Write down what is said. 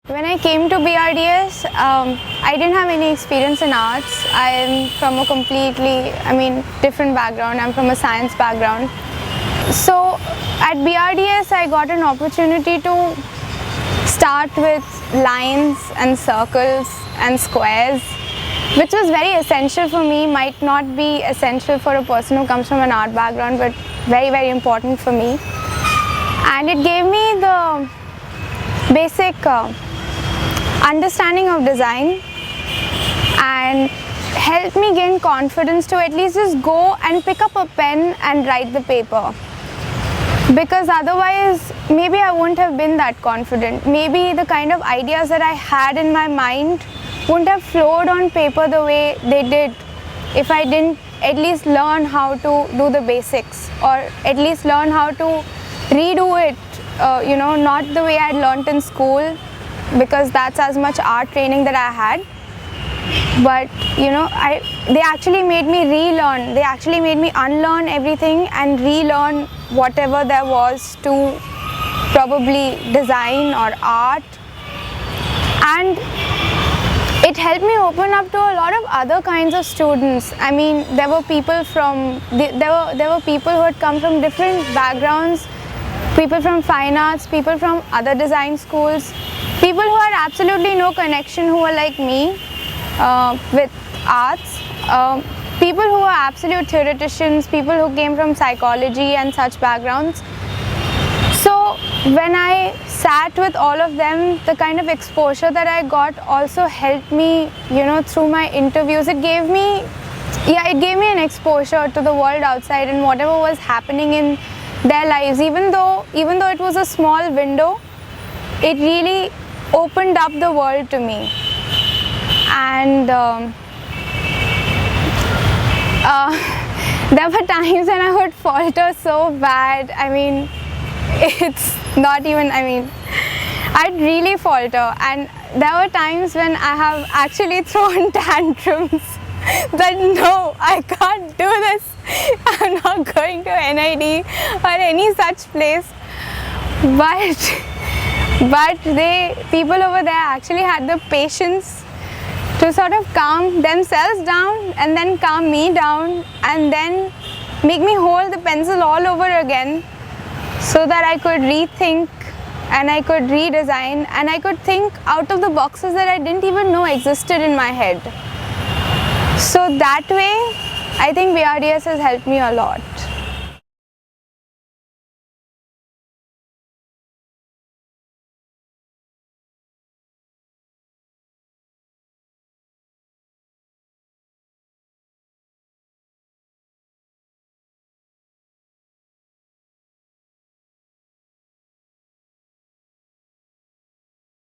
When I came to BRDS, I didn't have any experience in arts. I am from a completely, different background. I'm from a science background. So at BRDS, I got an opportunity to start with lines and circles and squares, which was very essential for me. Might not be essential for a person who comes from an art background, but very, very important for me. And it gave me the basic understanding of design and helped me gain confidence to at least just go and pick up a pen and write the paper, because otherwise maybe I wouldn't have been that confident. Maybe the kind of ideas that I had in my mind wouldn't have flowed on paper the way they did if I didn't at least learn how to do the basics, or at least learn how to redo it, not the way I had learnt in school, because that's as much art training that I had. But they actually made me relearn. They actually made me unlearn everything and relearn whatever there was to probably design or art. And it helped me open up to a lot of other kinds of students. There were people there were people who had come from different backgrounds, people from fine arts, people from other design schools, people who had absolutely no connection, who were like me with arts, people who were absolute theoreticians, people who came from psychology and such backgrounds. So when I sat with all of them, the kind of exposure that I got also helped me, through my interviews. It gave me an exposure to the world outside and whatever was happening in their lives. Even though it was a small window, it really opened up the world to me. And there were times when I would falter so bad. It's not even, I'd really falter. And there were times when I have actually thrown tantrums that no, I can't do this. I'm not going to NID or any such place. But people over there actually had the patience to sort of calm themselves down and then calm me down and then make me hold the pencil all over again, so that I could rethink and I could redesign and I could think out of the boxes that I didn't even know existed in my head. So that way, I think BRDS has helped me a lot.